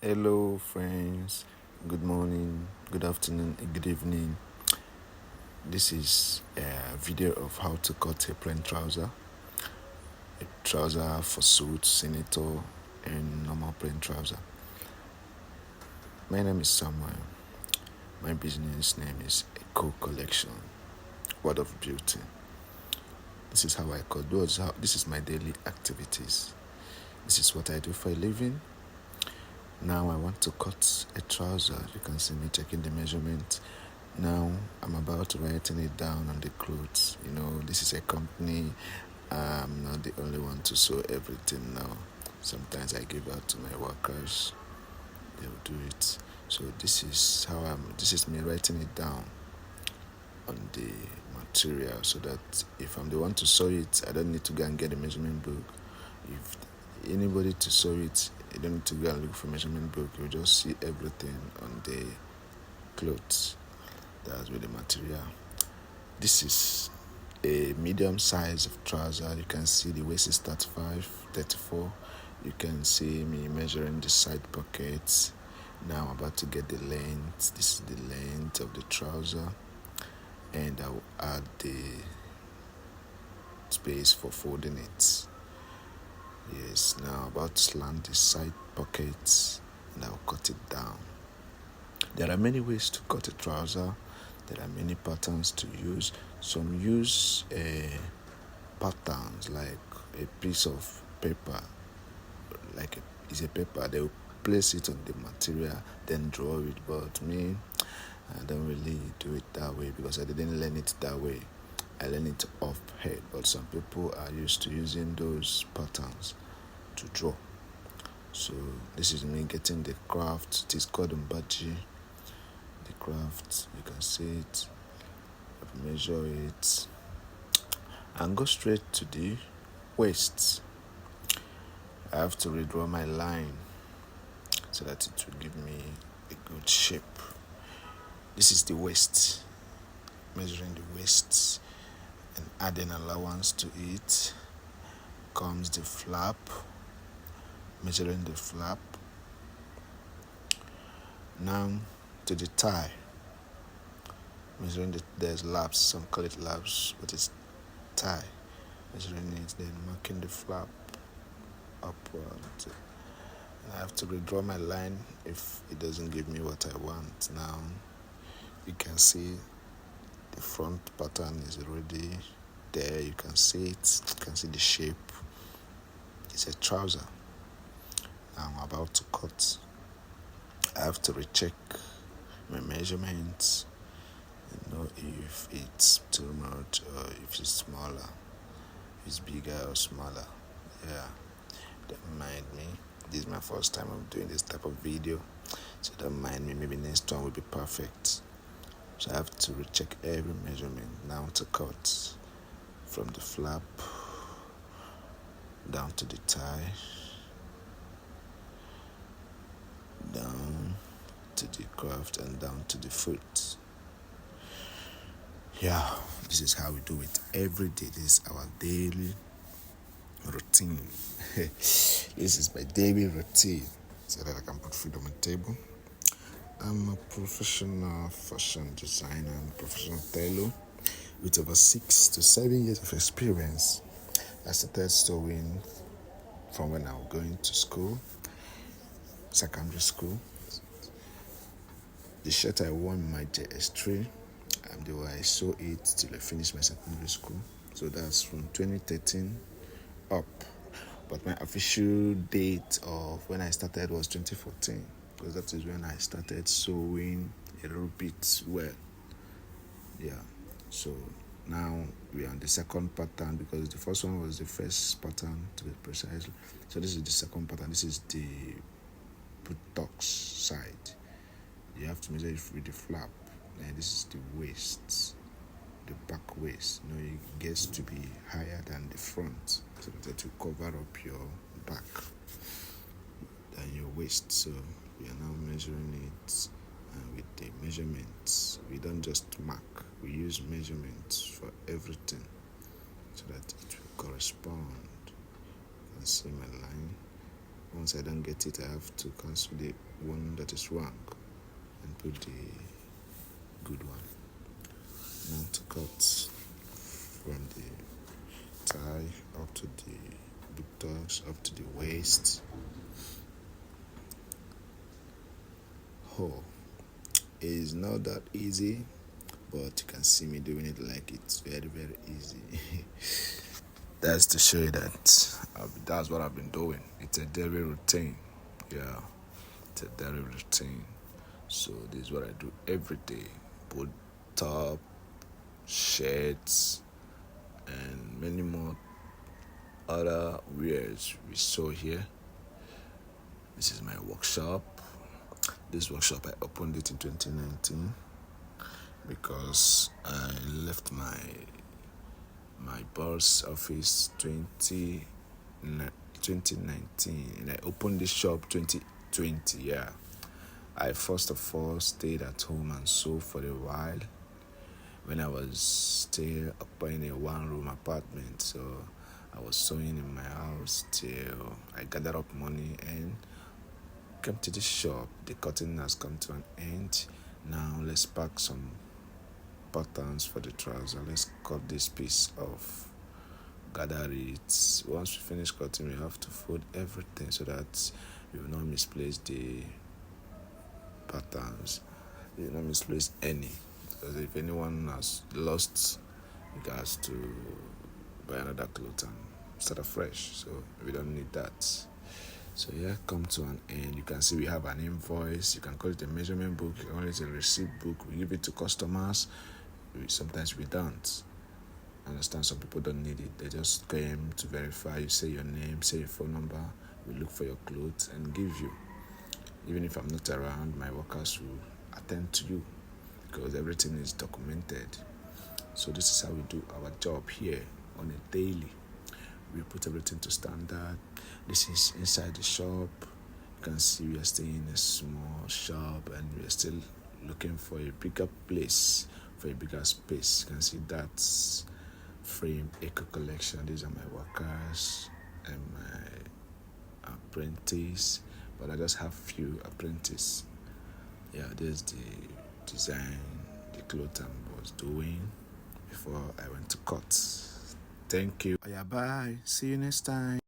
Hello, friends. Good morning, good afternoon, and good evening. This is a video of how to cut a plain trouser for suit, senator, and normal plain trouser. My name is Samuel. My business name is Eco Collection, Word of Beauty. This is how I cut. This is my daily activities. This is what I do for a living. Now I want to cut a trouser. You can see me checking the measurement. Now I'm about writing it down on the clothes. This is a company. I'm not the only one to sew everything now. Sometimes I give out to my workers. They will do it. So this is me writing it down on the material so that if I'm the one to sew it, I don't need to go and get a measurement book. If anybody to sew it, you don't need to go and look for measurement book. You just see everything on the clothes. That's with the material. This is a medium size of trouser. You can see the waist is 35, 34. You can see me measuring the side pockets. Now I'm about to get the length. This is the length of the trouser, and I will add the space for folding it. Yes, now I'm about to slant the side pockets, and I'll cut it down. There are many ways to cut a trouser. There are many patterns to use. Some use patterns like a piece of paper, it's a paper. They will place it on the material, then draw it. But me, I don't really do it that way because I didn't learn it that way. I learned it off head. But some people are used to using those patterns to draw. So this is me getting the craft. It is called umbaji. The craft, you can see it, measure it, and go straight to the waist. I have to redraw my line so that it will give me a good shape. This is the waist, measuring the waist and adding allowance to it. Comes the flap, measuring the flap. Now to the tie, measuring there's laps, some call it laps, but it's tie, measuring it, then marking the flap upward. And I have to redraw my line if it doesn't give me what I want. Now you can see the front pattern is already there. You can see it, you can see the shape. It's a trouser. Now I'm about to cut. I have to recheck my measurements, if it's too much or if it's smaller, if it's bigger or smaller. Yeah, don't mind me. This is my first time of doing this type of video, so don't mind me. Maybe next one will be perfect. So I have to recheck every measurement now to cut from the flap down to the tie, down to the cuff, and down to the foot. Yeah, this is how we do it every day. This is our daily routine. This is my daily routine so that I can put food on my table. I'm a professional fashion designer and professional tailor with over 6 to 7 years of experience. I started sewing from when I was going to school, secondary school. The shirt I wore in my JS3, the way I sew it till I finished my secondary school. So that's from 2013 up. But my official date of when I started was 2014, because that is when I started sewing a little bit well. Yeah. So now we are on the second pattern, because the first one was the first pattern, to be precise. So this is the second pattern. This is the buttocks side. You have to measure it with the flap. And this is the waist, the back waist. It gets to be higher than the front, so that it will cover up your back than your waist. So we are now measuring it, and with the measurements, we don't just mark. We use measurements for everything so that it will correspond. You can see my line. Once I don't get it, I have to cancel the one that is wrong and put the good one. Now to cut from the thigh up to the buttocks, up to the waist. Oh, it is not that easy, but you can see me doing it like it's very, very easy. That's to show you that that's what I've been doing. It's a daily routine. Yeah, it's a daily routine. So this is what I do every day. Put top, shirts, and many more other wears we saw here. This is my workshop. This workshop I opened it in 2019 because I left my boss office 2019 and I opened this shop 2020. Yeah, I first of all stayed at home and sewed for a while when I was still occupying a one-room apartment. So I was sewing in my house till I gathered up money and came to this shop. The cutting has come to an end. Now let's pack some patterns for the trouser. Let's cut this piece off. Gather it. Once we finish cutting, we have to fold everything so that we will not misplace the patterns. We will not misplace any. Because if anyone has lost, he has to buy another cloth and start afresh. So we don't need that. So yeah, come to an end. You can see we have an invoice. You can call it a measurement book. You can call it a receipt book. We give it to customers. Sometimes we don't. Understand? Some people don't need it. They just came to verify. You say your name, say your phone number. We look for your clothes and give you. Even if I'm not around, my workers will attend to you because everything is documented. So this is how we do our job here on a daily. We put everything to standard. This is inside the shop. You can see we are staying in a small shop and we are still looking for a bigger place, for a bigger space. You can see that's Frame Eco Collection. These are my workers and my apprentice, but I just have few apprentices. Yeah, there's the design, the clothes I was doing before I went to cut. Thank you. Yeah, bye. See you next time.